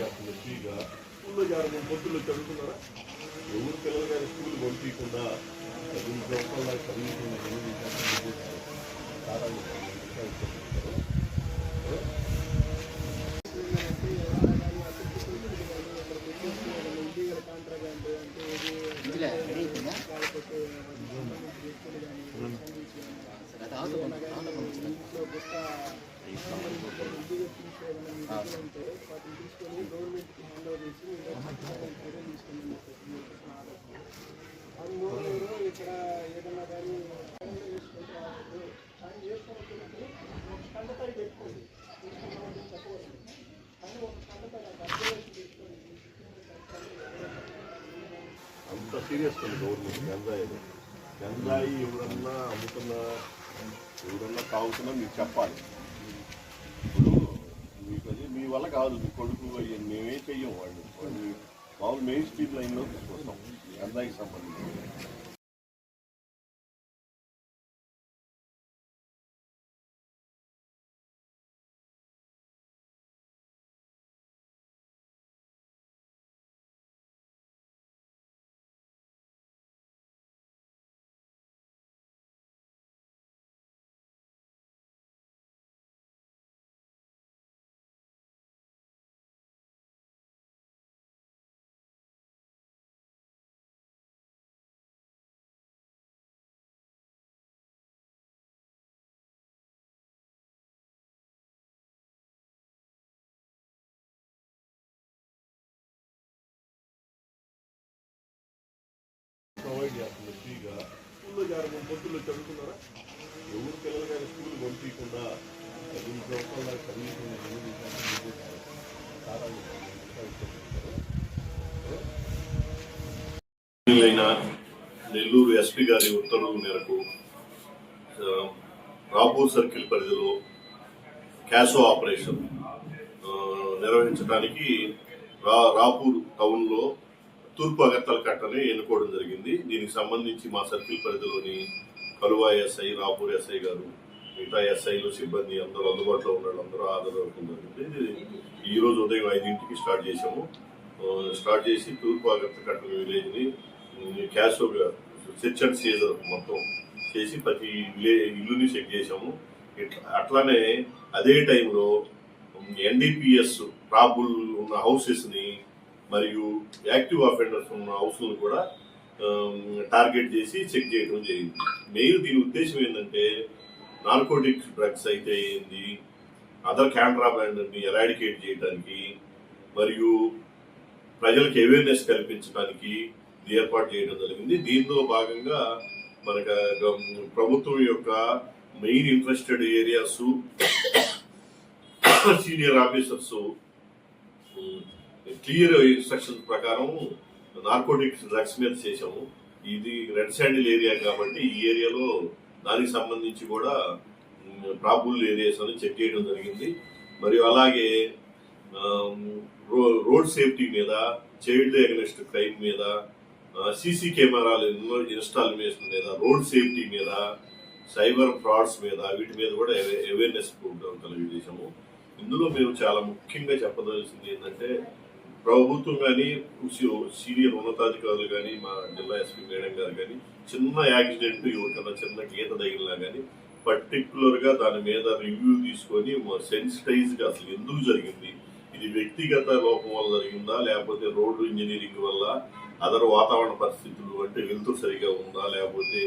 చేస్తుంది ఫ్రీగా. స్కూల్లో జాగ్రత్త పొద్దుల్లో చదువుతున్నారా? ఎవరు పిల్లలు కానీ స్కూల్ పంపించకుండా 2 సంవత్సరాల చదువుకున్న ఇక్కడ ఏదన్నా కానీ కండపై పెట్టుకోండి చెప్పవచ్చు కానీ ఒక కండపై అంత సీరియస్ గవర్నమెంట్ గంజాయి ఎవరన్నా అమ్ముతున్నా ఎవరన్నా తాగుతున్నా మీకు చెప్పాలి. ఇప్పుడు మీకు అది మీ వల్ల కాదు, మీ కొడుకు మేమే చెయ్యం. వాళ్ళు మామూలు మెయిన్ స్ట్రీట్ లైన్లో తీసుకొస్తాం గంజాయికి సంబంధించి. ప్రొవైడ్ చేస్తుంది ఫ్రీగా. స్కూల్లో జాగ్రత్త పొద్దుల్లో చదువుతున్నారా? ఎవరు పిల్లలు కానీ స్కూల్ పంపించకుండా 2 సంవత్సరాల చదువుకున్న నెల్లూరు ఎస్పీ గారి ఉత్తర్వుల మేరకు రాపూర్ సర్కిల్ పరిధిలో క్యాషో ఆపరేషన్ నిర్వహించడానికి రాపూర్ టౌన్లో తూర్పు అగర్తల కట్టని ఎన్నుకోవడం జరిగింది. దీనికి సంబంధించి మా సర్కిల్ పరిధిలోని కలువా ఎస్ఐ, రాపూర్ ఎస్ఐ గారు, మిగతా ఎస్ఐలు, సిబ్బంది అందరూ అందుబాటులో ఉన్న అందరూ హాజరవడం జరిగింది. ఈరోజు ఉదయం 5 స్టార్ట్ చేసాము. స్టార్ట్ చేసి తూర్పు అగర్తల కట్టని విలేజ్ని క్యాషోగా సెర్చ్ అండ్ సీజర్ మొత్తం చేసి ప్రతి ఇల్లుని చెక్ చేసాము. అట్లానే అదే టైంలో ఎన్డీపీఎస్ ట్రాబుల్ ఉన్న హౌసెస్ని మరియు యాక్టివ్ అఫెండర్స్ ఉన్న హౌస్లను కూడా టార్గెట్ చేసి చెక్ చేయడం జరిగింది. మెయిన్ దీని ఉద్దేశం ఏంటంటే నార్కోటిక్స్ డ్రగ్స్ అయితే ఏంది, అదర్ కాంట్రాబ్యాండ్ని ఎరాడికేట్ చేయడానికి మరియు ప్రజలకు అవేర్నెస్ కల్పించడానికి ఏర్పాటు చేయడం జరిగింది. దీంతో భాగంగా మనకు ప్రభుత్వం యొక్క main interested areas, senior officers clear instructions ప్రకారం నార్కోటిక్స్ డ్రగ్స్ మీద చేసాము. ఇది రెడ్ శాండిల్ ఏరియా కాబట్టి ఈ ఏరియాలో దానికి సంబంధించి కూడా ప్రాబుల్ ఏరియాస్ అని చెక్ చేయడం జరిగింది. మరియు అలాగే రోడ్ సేఫ్టీ మీద, చైల్డ్ అగెనిస్ట్ క్రైమ్ మీద, సీసీ కెమెరాల ఇన్స్టాలేషన్ మీద, రోడ్ సేఫ్టీ మీద, సైబర్ ఫ్రాడ్స్ మీద, వీటి మీద కూడా అవేర్నెస్ ప్రోగ్రామ్ కలిగజేసాము. ఇందులో మేము చాలా ముఖ్యంగా చెప్పదలసింది ఏంటంటే ప్రభుత్వం కానీ, సీనియర్ ఉన్నతాధికారులు కానీ, మా జిల్లా ఎస్పీ మేడం గారు కానీ చిన్న యాక్సిడెంట్ ఎవరికన్నా చిన్న గీత తగిలినా కానీ పర్టికులర్గా దాని మీద రివ్యూ తీసుకొని సెన్సిటైజ్గా అసలు ఎందుకు జరిగింది, ఇది వ్యక్తిగత లోపం వల్ల జరిగిందా లేకపోతే రోడ్డు ఇంజనీరింగ్ వల్ల, అదర్ వాతావరణ పరిస్థితులు అంటే వెలుతురు సరిగా ఉందా లేకపోతే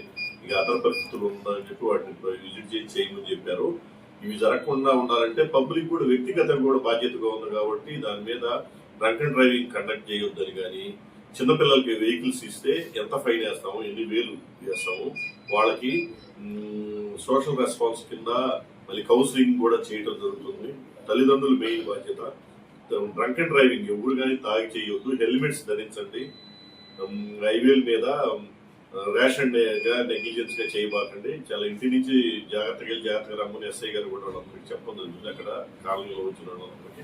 ఇక అదర్ పరిస్థితులు ఉందా అని చెప్పి వాటిని విజిట్ చేసి చేయమని చెప్పారు. ఇవి జరగకుండా ఉండాలంటే పబ్లిక్ కూడా వ్యక్తిగతంగా కూడా బాధ్యతగా ఉంది కాబట్టి దాని మీద డ్రంక్ అండ్ డ్రైవింగ్ కండక్ట్ చేయొద్దని కానీ, చిన్నపిల్లలకి వెహికల్స్ ఇస్తే ఎంత ఫైన్ వేస్తాము, ఎన్ని వేలు వేస్తాము, వాళ్ళకి సోషల్ రెస్పాన్స్ కింద మళ్ళీ కౌన్సిలింగ్ కూడా చేయడం జరుగుతుంది. తల్లిదండ్రులు మెయిన్ బాధ్యత. డ్రంక్ అండ్ డ్రైవింగ్ ఎవరు కానీ తాగి చేయొద్దు, హెల్మెట్స్ ధరించండి, హైవేల మీద రేషన్ గా నెగ్లిజెన్స్ గా చేయబాకండి. చాలా ఇంటి నుంచి జాగ్రత్తగా రమ్మని ఎస్ఐ గారు కూడా వాళ్ళందరికీ చెప్పడం అక్కడ కాలనీలో వచ్చిన వాళ్ళందరికీ.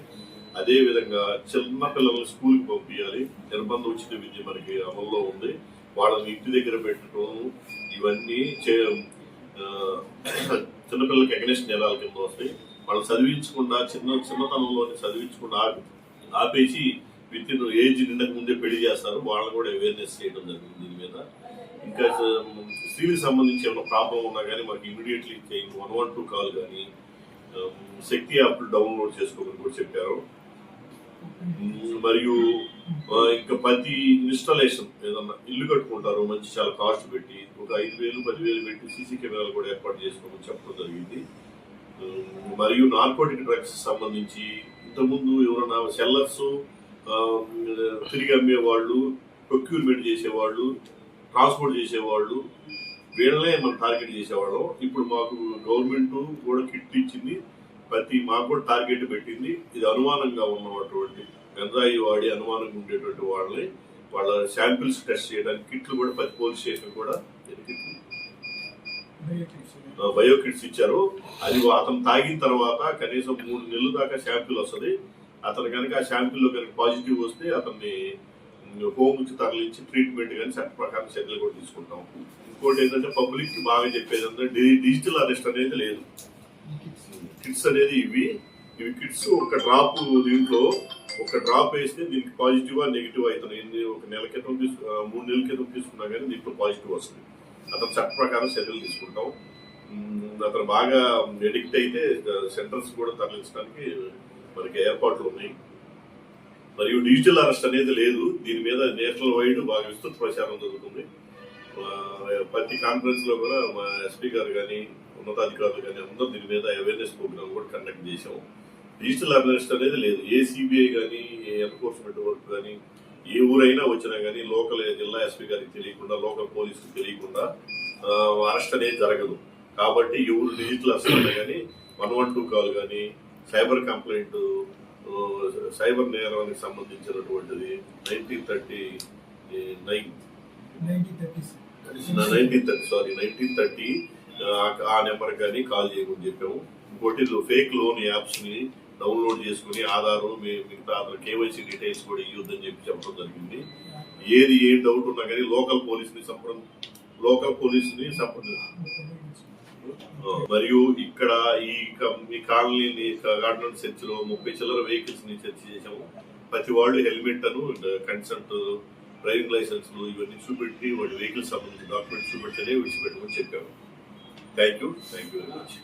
అదే విధంగా చిన్న పిల్లల్ని స్కూల్కి పంపించాలి. నిర్బంధ ఉచిత విద్య మనకి అమల్లో ఉంది. వాళ్ళని ఇంటి దగ్గర పెట్టడం ఇవన్నీ చిన్నపిల్లలకి అగెనిస్ట్ నేరాల కింద వస్తాయి. వాళ్ళు చదివించకుండా చిన్నతనంలోనే చదివించకుండా ఆపేసి విత్ ఇన్ ఏజ్ నిండక ముందే పెళ్లి చేస్తారు. వాళ్ళని కూడా అవేర్నెస్ చేయడం జరుగుతుంది దీని మీద. ఇంకా స్త్రీలకు సంబంధించి ఏమైనా ప్రాబ్లం ఉన్నా కానీ మాకు ఇమీడియట్లీ 112 కాల్ కానీ శక్తి యాప్ డౌన్లోడ్ చేసుకోమని కూడా చెప్పారు. మరియు ఇంకా ప్రతి ఇన్స్టాలేషన్ ఏదన్నా ఇల్లు కట్టుకుంటారు మంచి చాలా కాస్ట్ పెట్టి ఒక 5,000 10,000 పెట్టి సీసీ కెమెరాలు కూడా ఏర్పాటు చేసుకోమని చెప్పడం జరిగింది. మరియు నార్కోటిక్ డ్రగ్స్ సంబంధించి ఇంతకుముందు ఎవరైనా సెల్లర్స్, తిరిగి అమ్మేవాళ్ళు, ప్రొక్యూర్మెంట్ చేసేవాళ్ళు, ట్రాన్స్పోర్ట్ చేసేవాళ్ళు, వీళ్ళనే మనం టార్గెట్ చేసేవాళ్ళం. ఇప్పుడు మాకు గవర్నమెంట్ కూడా కిట్ ఇచ్చింది, మాకు కూడా టార్గెట్ పెట్టింది. ఇది అనుమానంగా ఉన్నటువంటి గంజాయి వాడి అనుమానంగా ఉండేటువంటి వాళ్ళని వాళ్ళ శాంపిల్స్ టెస్ట్ చేయడానికి కిట్లు కూడా ప్రతి పోలీస్ స్టేషన్ కూడా బయో కిట్స్ ఇచ్చారు. అది అతను తాగిన తర్వాత కనీసం 3 నెలల దాకా శాంపిల్ వస్తుంది. అతను కనుక ఆ శాంపిల్లో కనుక పాజిటివ్ వస్తే అతన్ని హోమ్ కి తరలించి ట్రీట్మెంట్ కానీ చట్ట ప్రకారం చర్యలు కూడా తీసుకుంటాం. ఇంకోటి ఏంటంటే పబ్లిక్ కి బాగా చెప్పేది అంటే డిజిటల్ అరెస్ట్ అనేది లేదు. కిట్స్ అనేది ఇవి కిట్స్ ఒక డ్రాప్, దీంట్లో ఒక డ్రాప్ వేస్తే దీనికి పాజిటివా నెగిటివ్ అవుతుంది. ఒక నెల క్రితం 3 నెలల క్రితం తీసుకున్నా కానీ దీంట్లో పాజిటివ్ వస్తుంది. అతను చట్ట ప్రకారం చర్యలు తీసుకుంటాం. అతను బాగా ఎడిక్ట్ అయితే సెంటర్స్ కూడా తరలించడానికి మనకి ఏర్పాట్లు ఉన్నాయి. మరియు డిజిటల్ అరెస్ట్ అనేది లేదు. దీని మీద నేషనల్ వైడ్ బాగా విస్తృత ప్రచారం జరుగుతుంది. ప్రతి కాన్ఫరెన్స్ లో కూడా మా ఎస్పీ గారు కానీ ఉన్నతాధికారులు కానీ అందరూ దీని మీద అవేర్నెస్ ప్రోగ్రామ్ కూడా కండక్ట్ చేశాము. డిజిటల్ అరెస్ట్ అనేది లేదు. ఏ సిబిఐ కానీ ఏ ఎన్ఫోర్స్మెంట్ వర్క్ కానీ ఏ ఊరైనా వచ్చినా కానీ లోకల్ జిల్లా ఎస్పీ గారికి తెలియకుండా, లోకల్ పోలీసులకు తెలియకుండా అరెస్ట్ అనేది జరగదు. కాబట్టి ఎవరు డిజిటల్ అరెస్ట్ కానీ 112 కాల్ కానీ సైబర్ కంప్లైంట్, సైబర్ నేరానికి సంబంధించినటువంటిది 1930 ఆ నెంబర్ కానీ కాల్ చేయమని చెప్పాము. ఇంకోటి ఫేక్ లోన్ యాప్స్ ని డౌన్లోడ్ చేసుకుని ఆధారు మిగతా కేవైసీ డీటెయిల్స్ కూడా ఇవ్వద్దని చెప్పడం జరిగింది. ఏ డౌట్ ఉన్నా కానీ లోకల్ పోలీసుని మరియు ఇక్కడ ఈ కాలనీ గార్డెన్ సెర్చ్ లో 30 చిల్లర వెహికల్స్ ని సెర్చ్ చేసాము. ప్రతి వాళ్ళు హెల్మెట్ అను కన్సల్ట్, డ్రైవింగ్ లైసెన్స్ ఇవన్నీ చూపెట్టి వాటి వెహికల్స్ సంబంధించిన డాక్యుమెంట్స్ చూపెడితేనే విడిచిపెట్టమని చెప్పాము. Thank you very much.